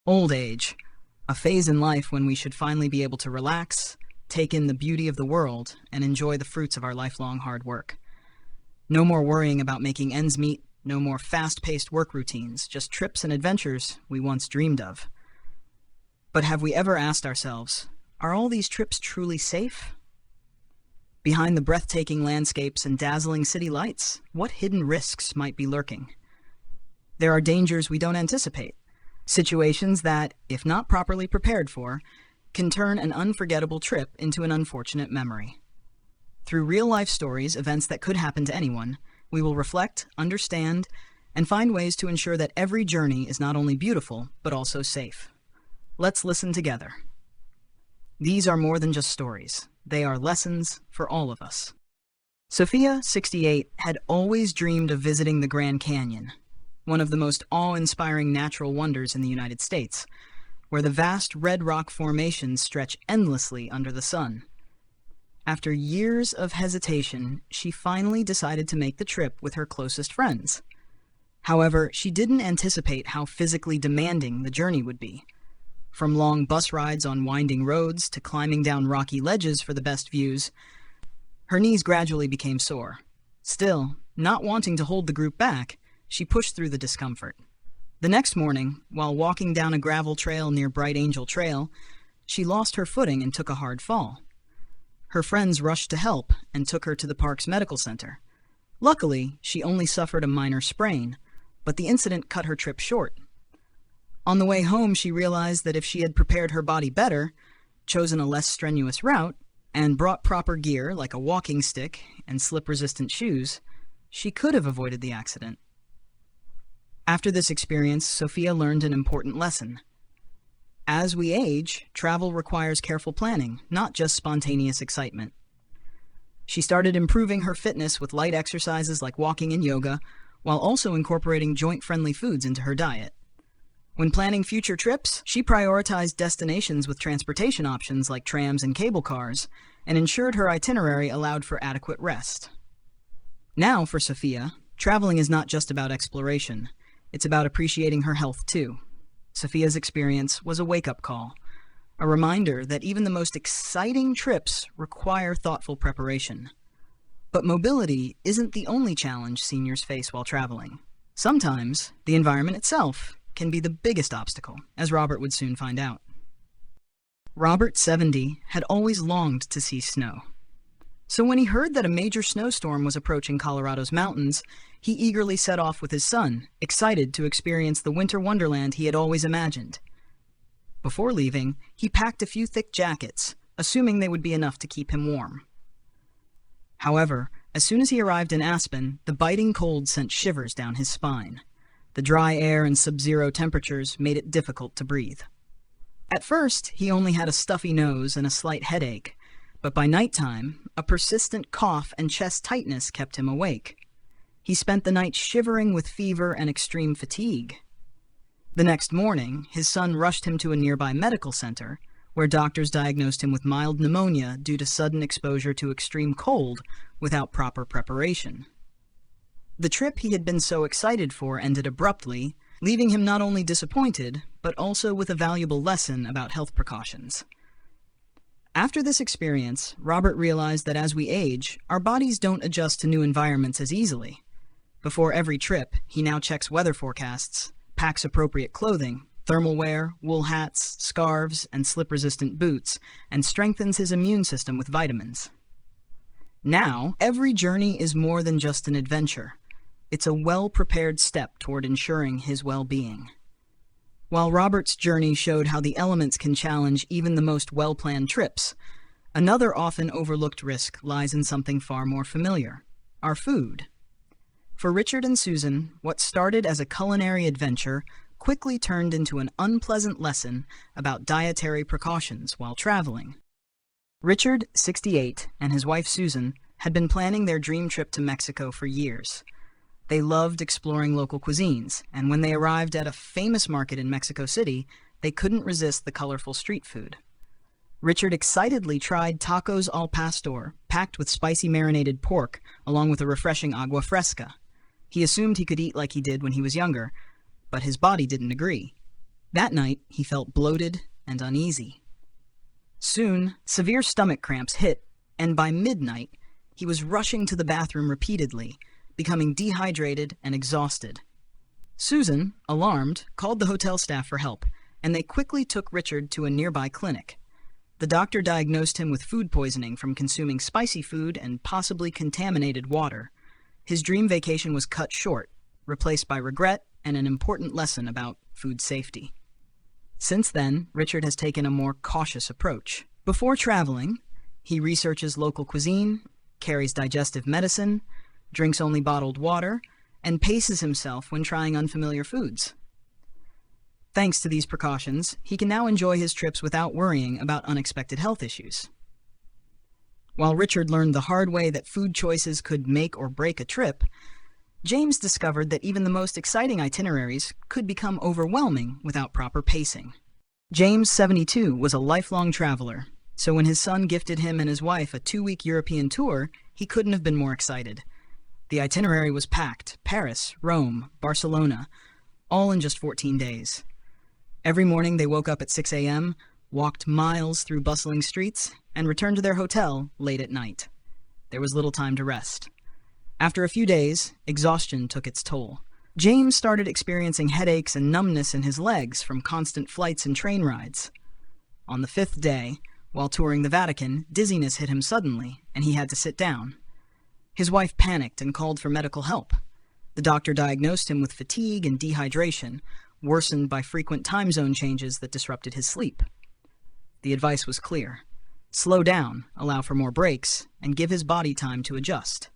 Old age, a phase in life when we should finally be able to relax, take in the beauty of the world, and enjoy the fruits of our lifelong hard work. No more worrying about making ends meet, no more fast-paced work routines, just trips and adventures we once dreamed of. But have we ever asked ourselves, are all these trips truly safe? Behind the breathtaking landscapes and dazzling city lights, what hidden risks might be lurking? There are dangers we don't anticipate, situations that, if not properly prepared for, can turn an unforgettable trip into an unfortunate memory. Through real-life stories, events that could happen to anyone, we will reflect, understand, and find ways to ensure that every journey is not only beautiful, but also safe. Let's listen together. These are more than just stories. They are lessons for all of us. Sophia, 68, had always dreamed of visiting the Grand Canyon, one of the most awe-inspiring natural wonders in the United States, where the vast red rock formations stretch endlessly under the sun. After years of hesitation, she finally decided to make the trip with her closest friends. However, she didn't anticipate how physically demanding the journey would be. From long bus rides on winding roads to climbing down rocky ledges for the best views, her knees gradually became sore. Still, not wanting to hold the group back, she pushed through the discomfort. The next morning, while walking down a gravel trail near Bright Angel Trail, she lost her footing and took a hard fall. Her friends rushed to help and took her to the park's medical center. Luckily, she only suffered a minor sprain, but the incident cut her trip short. On the way home, she realized that if she had prepared her body better, chosen a less strenuous route, and brought proper gear like a walking stick and slip-resistant shoes, she could have avoided the accident. After this experience, Sophia learned an important lesson. As we age, travel requires careful planning, not just spontaneous excitement. She started improving her fitness with light exercises like walking and yoga, while also incorporating joint-friendly foods into her diet. When planning future trips, she prioritized destinations with transportation options like trams and cable cars, and ensured her itinerary allowed for adequate rest. Now, for Sophia, traveling is not just about exploration. It's about appreciating her health, too. Sophia's experience was a wake-up call, a reminder that even the most exciting trips require thoughtful preparation. But mobility isn't the only challenge seniors face while traveling. Sometimes, the environment itself can be the biggest obstacle, as Robert would soon find out. Robert, 70, had always longed to see snow. So when he heard that a major snowstorm was approaching Colorado's mountains, he eagerly set off with his son, excited to experience the winter wonderland he had always imagined. Before leaving, he packed a few thick jackets, assuming they would be enough to keep him warm. However, as soon as he arrived in Aspen, the biting cold sent shivers down his spine. The dry air and sub-zero temperatures made it difficult to breathe. At first, he only had a stuffy nose and a slight headache, but by nighttime, a persistent cough and chest tightness kept him awake. He spent the night shivering with fever and extreme fatigue. The next morning, his son rushed him to a nearby medical center, where doctors diagnosed him with mild pneumonia due to sudden exposure to extreme cold without proper preparation. The trip he had been so excited for ended abruptly, leaving him not only disappointed, but also with a valuable lesson about health precautions. After this experience, Robert realized that as we age, our bodies don't adjust to new environments as easily. Before every trip, he now checks weather forecasts, packs appropriate clothing, thermal wear, wool hats, scarves, and slip-resistant boots, and strengthens his immune system with vitamins. Now, every journey is more than just an adventure. It's a well-prepared step toward ensuring his well-being. While Robert's journey showed how the elements can challenge even the most well-planned trips, another often overlooked risk lies in something far more familiar: our food. For Richard and Susan, what started as a culinary adventure quickly turned into an unpleasant lesson about dietary precautions while traveling. Richard, 68, and his wife Susan had been planning their dream trip to Mexico for years. They loved exploring local cuisines, and when they arrived at a famous market in Mexico City, they couldn't resist the colorful street food. Richard excitedly tried tacos al pastor, packed with spicy marinated pork, along with a refreshing agua fresca. He assumed he could eat like he did when he was younger, but his body didn't agree. That night, he felt bloated and uneasy. Soon, severe stomach cramps hit, and by midnight, he was rushing to the bathroom repeatedly, becoming dehydrated and exhausted. Susan, alarmed, called the hotel staff for help, and they quickly took Richard to a nearby clinic. The doctor diagnosed him with food poisoning from consuming spicy food and possibly contaminated water. His dream vacation was cut short, replaced by regret and an important lesson about food safety. Since then, Richard has taken a more cautious approach. Before traveling, he researches local cuisine, carries digestive medicine, drinks only bottled water, and paces himself when trying unfamiliar foods. Thanks to these precautions, he can now enjoy his trips without worrying about unexpected health issues. While Richard learned the hard way that food choices could make or break a trip, James discovered that even the most exciting itineraries could become overwhelming without proper pacing. James, 72, was a lifelong traveler, so when his son gifted him and his wife a 2-week European tour, he couldn't have been more excited. The itinerary was packed: Paris, Rome, Barcelona, all in just 14 days. Every morning they woke up at 6 a.m., walked miles through bustling streets, and returned to their hotel late at night. There was little time to rest. After a few days, exhaustion took its toll. James started experiencing headaches and numbness in his legs from constant flights and train rides. On the 5th day, while touring the Vatican, dizziness hit him suddenly, and he had to sit down. His wife panicked and called for medical help. The doctor diagnosed him with fatigue and dehydration, worsened by frequent time zone changes that disrupted his sleep. The advice was clear: slow down, allow for more breaks, and give his body time to adjust.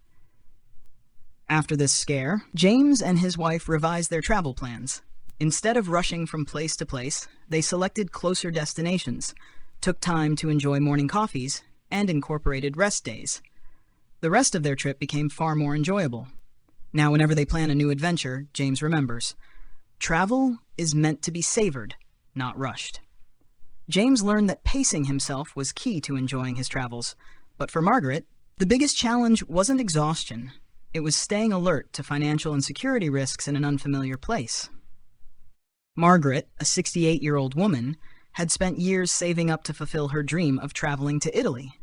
After this scare, James and his wife revised their travel plans. Instead of rushing from place to place, they selected closer destinations, took time to enjoy morning coffees, and incorporated rest days. The rest of their trip became far more enjoyable. Now, whenever they plan a new adventure, James remembers: travel is meant to be savored, not rushed. James learned that pacing himself was key to enjoying his travels, but for Margaret, the biggest challenge wasn't exhaustion. It was staying alert to financial and security risks in an unfamiliar place. Margaret, a 68-year-old woman, had spent years saving up to fulfill her dream of traveling to Italy.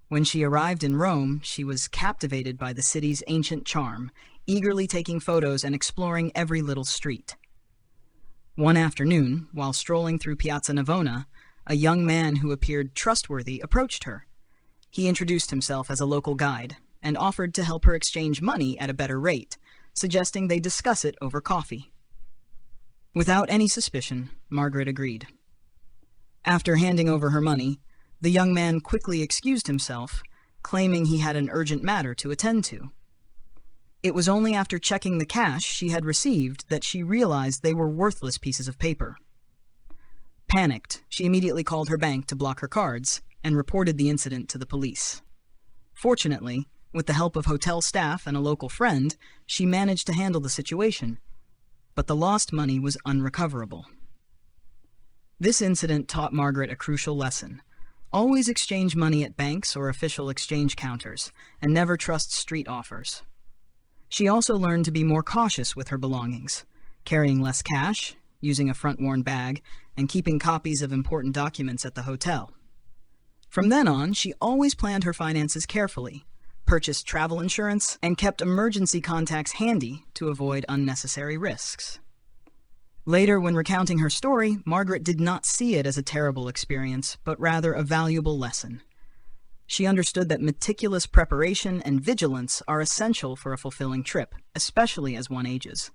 When she arrived in Rome, she was captivated by the city's ancient charm, eagerly taking photos and exploring every little street. One afternoon, while strolling through Piazza Navona, a young man who appeared trustworthy approached her. He introduced himself as a local guide and offered to help her exchange money at a better rate, suggesting they discuss it over coffee. Without any suspicion, Margaret agreed. After handing over her money, the young man quickly excused himself, claiming he had an urgent matter to attend to. It was only after checking the cash she had received that she realized they were worthless pieces of paper. Panicked, she immediately called her bank to block her cards and reported the incident to the police. Fortunately, with the help of hotel staff and a local friend, she managed to handle the situation, but the lost money was unrecoverable. This incident taught Margaret a crucial lesson: always exchange money at banks or official exchange counters, and never trust street offers. She also learned to be more cautious with her belongings, carrying less cash, using a front-worn bag, and keeping copies of important documents at the hotel. From then on, she always planned her finances carefully, purchased travel insurance, and kept emergency contacts handy to avoid unnecessary risks. Later, when recounting her story, Margaret did not see it as a terrible experience, but rather a valuable lesson. She understood that meticulous preparation and vigilance are essential for a fulfilling trip, especially as one ages.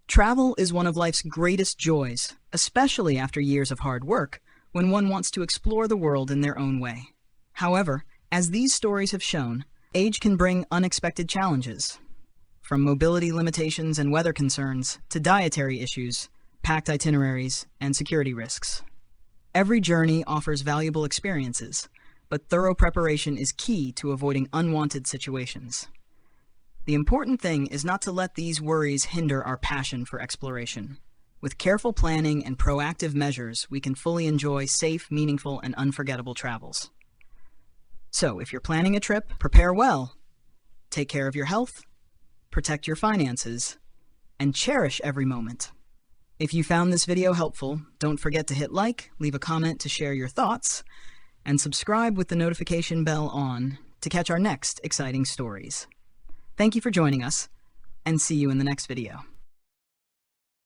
Travel is one of life's greatest joys, especially after years of hard work, when one wants to explore the world in their own way. However, as these stories have shown, age can bring unexpected challenges. From mobility limitations and weather concerns to dietary issues, packed itineraries, and security risks. Every journey offers valuable experiences, but thorough preparation is key to avoiding unwanted situations. The important thing is not to let these worries hinder our passion for exploration. With careful planning and proactive measures, we can fully enjoy safe, meaningful, and unforgettable travels. So, if you're planning a trip, prepare well. Take care of your health, protect your finances, and cherish every moment. If you found this video helpful, don't forget to hit like, leave a comment to share your thoughts, and subscribe with the notification bell on to catch our next exciting stories. Thank you for joining us, and see you in the next video.